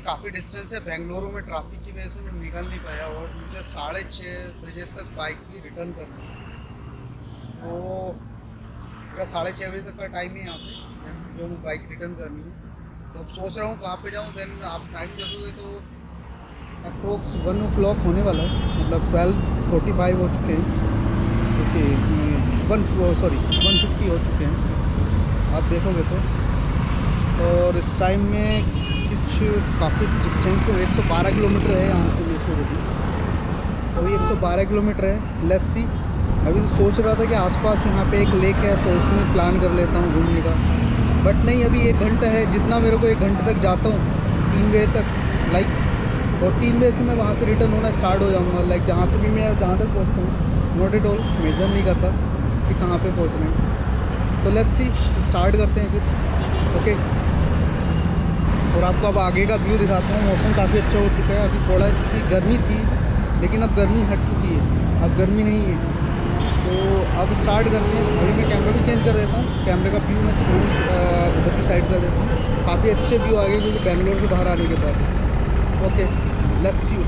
काफ़ी डिस्टेंस है। बेंगलुरु में ट्रैफिक की वजह से मैं निकल नहीं पाया और मुझे 6:30 बजे तक बाइक भी रिटर्न करनी है। तो मेरा 6:30 बजे तक का टाइम है यहाँ पे जो मैं बाइक रिटर्न करनी है। तो अब सोच रहा हूँ कहाँ पे जाऊँ। देन आप टाइम देखोगे तो अप्रोक्स 1 o'clock होने वाला है, मतलब 12:45 हो चुके हैं। ओके, 150 हो चुके हैं आप देखोगे तो। और इस टाइम में कुछ काफ़ी डिस्टेंस तो 112 किलोमीटर है यहाँ से मैसूर अभी। अभी 112 किलोमीटर है। Let's see. अभी तो सोच रहा था कि आसपास यहाँ पे एक लेक है तो उसमें प्लान कर लेता हूँ घूमने का, बट नहीं, अभी 1 घंटा है। जितना मेरे को 1 घंटे तक जाता हूँ 3 बजे तक, लाइक, और 3 बजे से मैं वहाँ से रिटर्न होना स्टार्ट हो जाऊँगा। लाइक जहाँ से भी मैं जहाँ तक पहुँचता हूँ, नॉट एट ऑल मेजर नहीं करता कि कहाँ पे पहुँच रहे हैं। तो लेट्स सी, स्टार्ट करते हैं फिर। ओके, और आपको अब आगे का व्यू दिखाता हूँ। मौसम काफ़ी अच्छा हो चुका है। अभी थोड़ा सी गर्मी थी लेकिन अब गर्मी हट चुकी है, अब गर्मी नहीं है। तो अब स्टार्ट करते हैं। अभी मैं कैमरा भी चेंज कर देता हूँ, कैमरे का व्यू मैं उधर की साइड कर देता हूँ। काफ़ी अच्छे व्यू आ गए क्योंकि बेंगलोर से बाहर आने के बाद। Okay, let's see.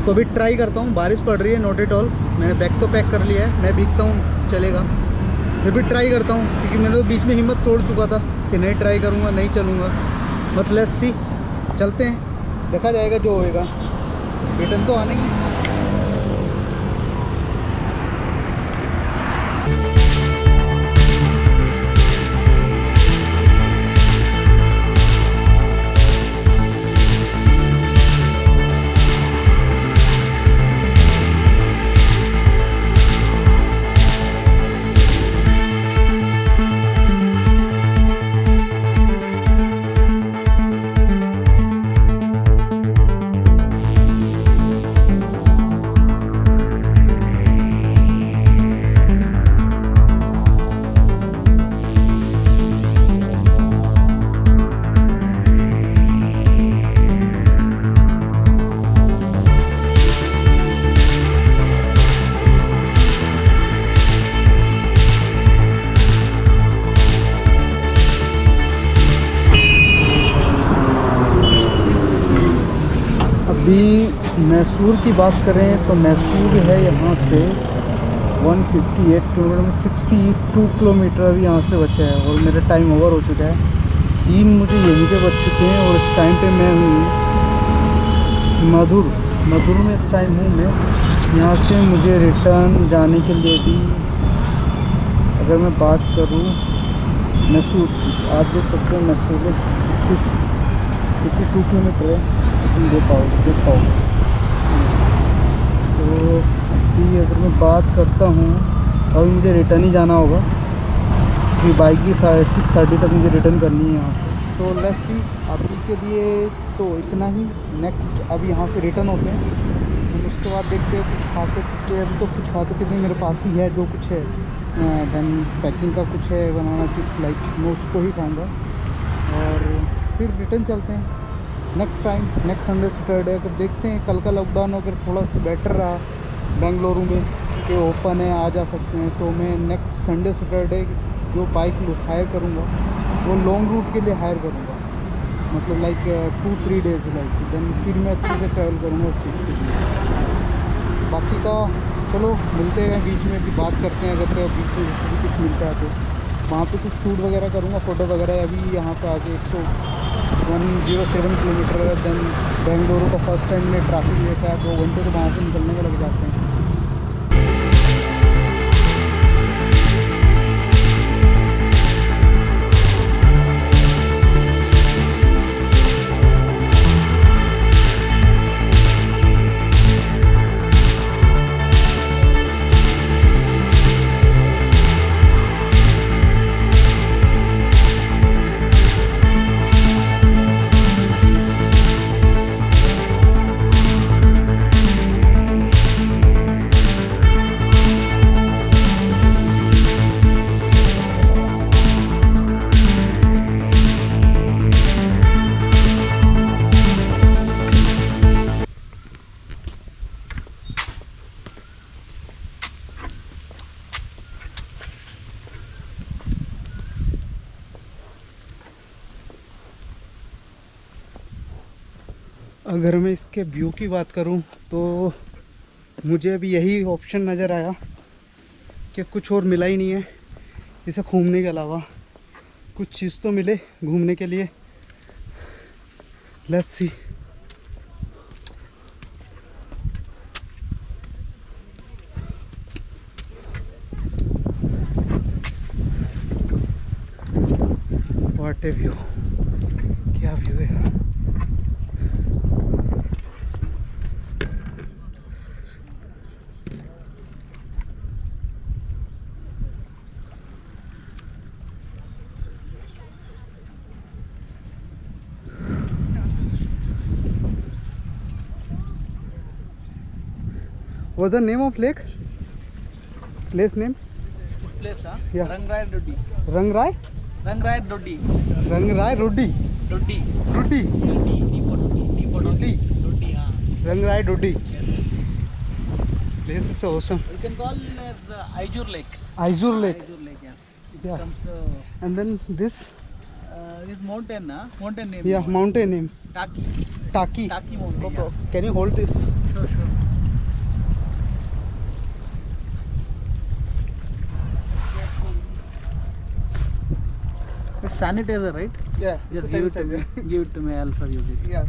तो अभी ट्राई करता हूँ। बारिश पड़ रही है, नॉट एट ऑल। मैंने बैग तो पैक कर लिया है, मैं भीगता हूँ चलेगा, फिर भी ट्राई करता हूँ क्योंकि मैंने तो बीच में हिम्मत तोड़ चुका था कि नहीं ट्राई करूँगा, नहीं चलूँगा। बट लेट्स सी, चलते हैं, देखा जाएगा जो होएगा। रिटर्न तो आना ही है। अभी मैसूर की बात करें तो मैसूर है यहाँ से 158 किलोमीटर में, 62 किलोमीटर अभी यहाँ से बचा है और मेरा टाइम ओवर हो चुका है। 3 मुझे यहीं पे बच चुके हैं और इस टाइम पे मैं हूँ मधुर में इस टाइम हूँ मैं। यहाँ से मुझे रिटर्न जाने के लिए भी, अगर मैं बात करूँ मैसूर की, आप देख सकते हो मैसूर में 52 किलोमीटर है, तुम देख पाओगे। तो अभी अगर मैं बात करता हूँ तो अभी मुझे रिटर्न ही जाना होगा क्योंकि बाइक की 6:30 तक मुझे रिटर्न करनी है यहाँ से। तो लेट्स सी, अभी के लिए तो इतना ही। नेक्स्ट अभी यहाँ से रिटर्न होते हैं, फिर उसके बाद देखते हैं कुछ खाते पीते। अभी तो कुछ खाते पीते मेरे पास ही है जो कुछ है। देन पैकिंग का कुछ है बनाना चीज़, लाइक मैं उसको ही खाऊँगा और फिर रिटर्न चलते हैं। Next time, next Sunday Saturday अगर देखते हैं, कल का लॉकडाउन अगर थोड़ा सा बेटर रहा बेंगलुरु में कि ओपन है आ जा सकते हैं, तो मैं नेक्स्ट संडे सैटरडे जो बाइक हायर करूँगा वो लॉन्ग रूट के लिए हायर करूँगा, मतलब लाइक 2-3 डेज लाइक। देन फिर मैं अच्छे से ट्रैवल करूँगा उस चीज़ के लिए। बाकी का चलो मिलते हैं बीच में, भी बात करते हैं अगर बीच में भी कुछ मिलता है तो वहाँ पे कुछ शूट वगैरह करूँगा, फ़ोटो वगैरह। अभी यहाँ पे आके 107 किलोमीटर है। देन बेंगलुरु का फर्स्ट टाइम में ट्रैफिक रहता है, 2 घंटे तो वहाँ से निकलने में लग जाते हैं। अगर मैं इसके व्यू की बात करूं तो मुझे अभी यही ऑप्शन नज़र आया कि कुछ और मिला ही नहीं है इसे घूमने के अलावा। कुछ चीज़ तो मिले घूमने के लिए। Let's see. What A view, क्या व्यू है। What's the name of lake? Place name? This place, huh? Yeah. Rangrai Doddi. Rangrai? Rangrai Doddi. Rangrai Doddi. Doddi. Doddi. D for Doddi. Doddi, huh? Rangrai Doddi. Yes. Place is so awesome. You can call as Aizur Lake. Aizur Lake. Aizur Lake, yes. It Yeah. comes to And then this? this mountain, huh? Mountain name. Yeah, mountain name. Taki. Taki. Taki mountain. No Yeah. problem. Can you hold this? Sure, sure. It's sanitizer, right? Yeah. Just it's give a it to me. sanitizer. Give it to me. I'll also use it. Yeah.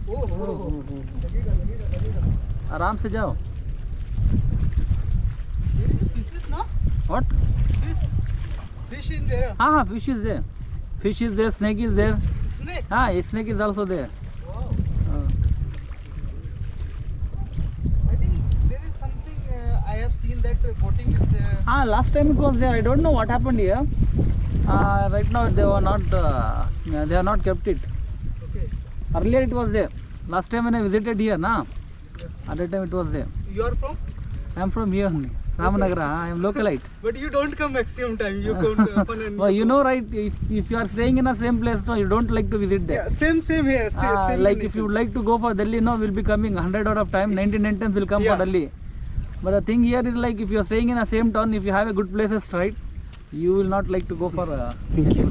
Oh. लगेगा. आराम से जाओ. Fishes, no? What? Fish in there. हाँ, fish is there. Fish is there. Snake is there. Snake. हाँ, snake is also there. Wow. Uh, I think there is something I have seen that boating is. last time it was there. I don't know what happened here. Right now they were not. They have not kept it. Okay. Earlier it was there. Last time when I visited here, na. At that time it was there. You are from? I am from here only. Ramanagara. I am localite. But you don't come maximum time. You come often and. Well, you know, right? If you are staying in the same place, no, you don't like to visit there. Yeah, same here. Same Like if you would like to go for Delhi, no, we'll be coming 100 out of time. 99 times will come Yeah. for Delhi. But the thing here is like if you are staying in the same town, if you have a good places, right, you will not like to go for. Thank you.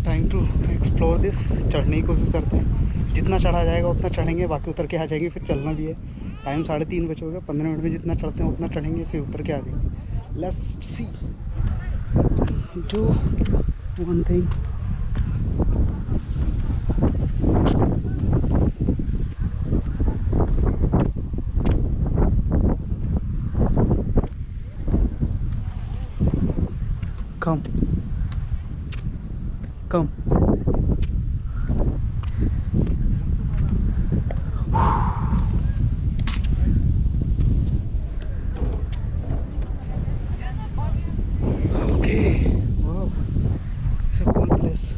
Trying to explore this. चढ़ने की कोशिश करते हैं. जितना चढ़ा जाएगा उतना चढ़ेंगे. बाकी उतर के आ जाएंगे. फिर चलना भी है. टाइम 3:30 बजे हो गया. 15 मिनट में जितना चढ़ते हैं उतना चढ़ेंगे. फिर उतर के आ जाएंगे. Let's see. Do one thing. Come. Come. Okay. Wow. It's a cool place.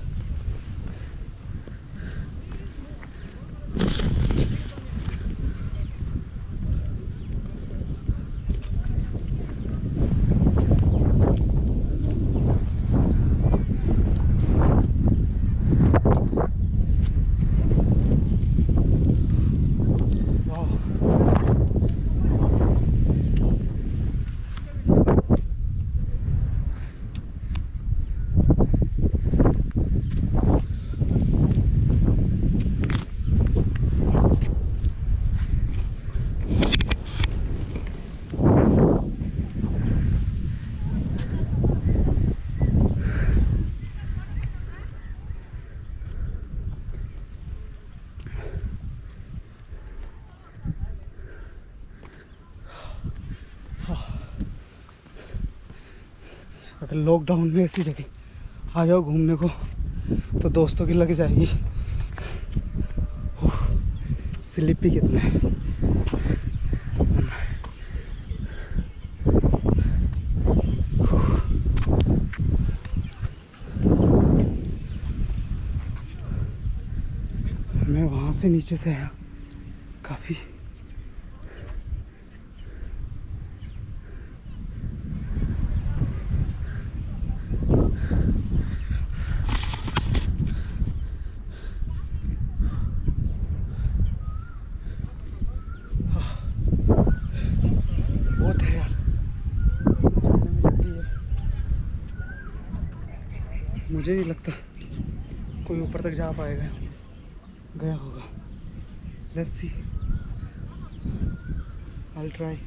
Wow. अगर लॉकडाउन में ऐसी जगह आ जाओ घूमने को तो दोस्तों की लग जाएगी. स्लिपी कितना है. मैं वहाँ से नीचे से आया काफ़ी. मुझे नहीं लगता कोई ऊपर तक जा पाएगा, गया होगा। Let's see, I will try.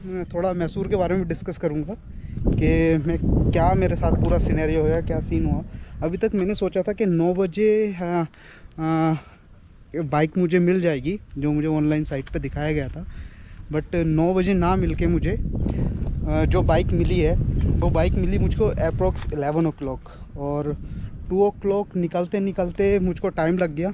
मैं थोड़ा मैसूर के बारे में डिस्कस करूँगा कि मैं क्या मेरे साथ पूरा सिनेरियो है, क्या सीन हुआ। अभी तक मैंने सोचा था कि 9 बजे बाइक मुझे मिल जाएगी, जो मुझे ऑनलाइन साइट पे दिखाया गया था। बट 9 बजे ना मिल के मुझे जो बाइक मिली है वो बाइक मिली मुझको अप्रोक्स 11 o'clock, और 2 o'clock निकलते निकलते मुझको टाइम लग गया।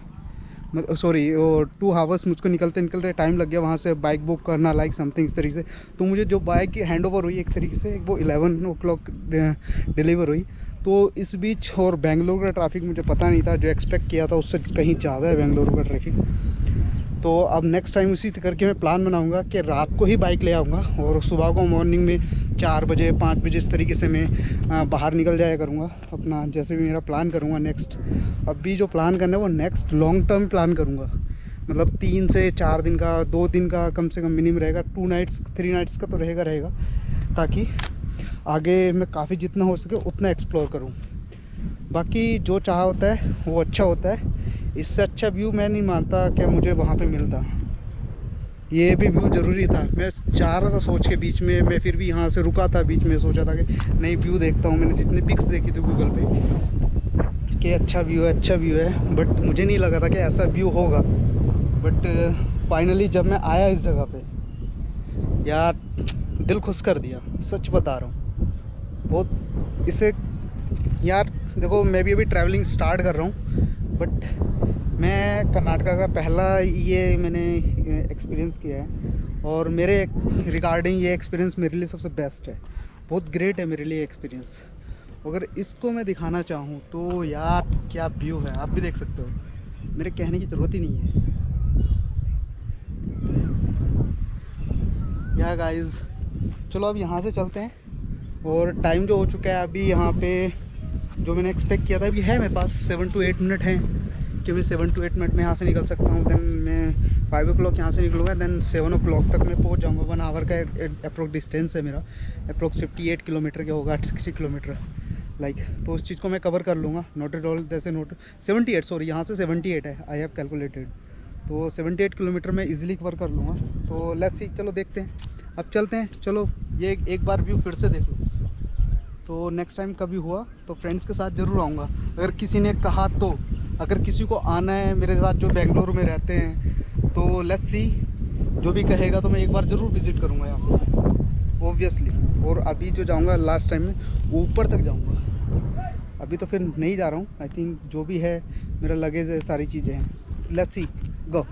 सॉरी, वो 2 आवर्स मुझको निकलते निकलते टाइम लग गया वहाँ से बाइक बुक करना, लाइक समथिंग इस तरीके से। तो मुझे जो बाइक हैंड ओवर हुई एक तरीके से, वो 11 o'clock डिलीवर हुई। तो इस बीच, और बेंगलुरु का ट्रैफिक मुझे पता नहीं था, जो एक्सपेक्ट किया था उससे कहीं ज़्यादा है बेंगलुरु का ट्रैफिक। तो अब नेक्स्ट टाइम उसी करके मैं प्लान बनाऊंगा कि रात को ही बाइक ले आऊँगा और सुबह को मॉर्निंग में 4 बजे 5 बजे इस तरीके से मैं बाहर निकल जाया करूँगा अपना, जैसे भी मेरा प्लान करूँगा नेक्स्ट। अभी जो प्लान करना है वो नेक्स्ट लॉन्ग टर्म प्लान करूँगा, मतलब 3 से 4 दिन का, 2 दिन का कम से कम मिनिमम रहेगा। 2 नाइट्स 3 नाइट्स का तो रहेगा, ताकि आगे मैं काफ़ी जितना हो सके उतना एक्सप्लोर करूँ। बाकी जो चाह होता है वो अच्छा होता है। इससे अच्छा व्यू मैं नहीं मानता कि मुझे वहाँ पे मिलता। ये भी व्यू ज़रूरी था, मैं चाह रहा था सोच के बीच में, मैं फिर भी यहाँ से रुका था बीच में, सोचा था कि नहीं व्यू देखता हूँ। मैंने जितनी पिक्स देखी थी गूगल पे कि अच्छा व्यू है, बट मुझे नहीं लगा था कि ऐसा व्यू होगा। बट फाइनली जब मैं आया इस जगह पे, यार दिल खुश कर दिया, सच बता रहा हूँ बहुत। इसे यार देखो, मैं भी अभी ट्रैवलिंग स्टार्ट कर रहा हूँ, बट मैं कर्नाटका का पहला ये मैंने एक्सपीरियंस किया है, और मेरे रिगार्डिंग ये एक्सपीरियंस मेरे लिए सबसे बेस्ट है, बहुत ग्रेट है मेरे लिए एक्सपीरियंस। अगर इसको मैं दिखाना चाहूँ तो यार क्या व्यू है, आप भी देख सकते हो, मेरे कहने की ज़रूरत ही नहीं है। या गाइस, चलो अब यहाँ से चलते हैं, और टाइम जो हो चुका है अभी यहाँ पे, जो मैंने एक्सपेक्ट किया था अभी है मेरे पास 7 to 8 मिनट हैं कि मैं 7 to 8 मिनट में यहाँ से निकल सकता हूँ। देन मैं 5 o'clock यहाँ से निकलूँगा, देन 7 o'clock तक मैं पहुँच जाऊँगा। 1 आवर का अप्रोक्स डिस्टेंस है मेरा, अप्रोक्स 58 किलोमीटर के होगा, 60 किलोमीटर लाइक। तो उस चीज़ को मैं कवर कर लूँगा, नॉट एट ऑल जैसे 78, सॉरी यहाँ से 78 है, आई हैव कैलकुलेटेड। तो 78 किलोमीटर मैं ईज़िली कवर कर लूँगा। तो लेट्स सी, चलो देखते हैं, अब चलते हैं। चलो ये एक बार व्यू फिर से देख लो। तो नेक्स्ट टाइम कभी हुआ तो फ्रेंड्स के साथ ज़रूर आऊँगा, अगर किसी ने कहा तो। अगर किसी को आना है मेरे साथ जो बेंगलुरु में रहते हैं, तो लेट्स सी, जो भी कहेगा तो मैं एक बार ज़रूर विज़िट करूँगा यहाँ पर ओब्वियसली। और अभी जो जाऊँगा लास्ट टाइम में ऊपर तक जाऊँगा, अभी तो फिर नहीं जा रहा हूँ। आई थिंक जो भी है मेरा लगेज है, सारी चीज़ें हैं। Let's see, go.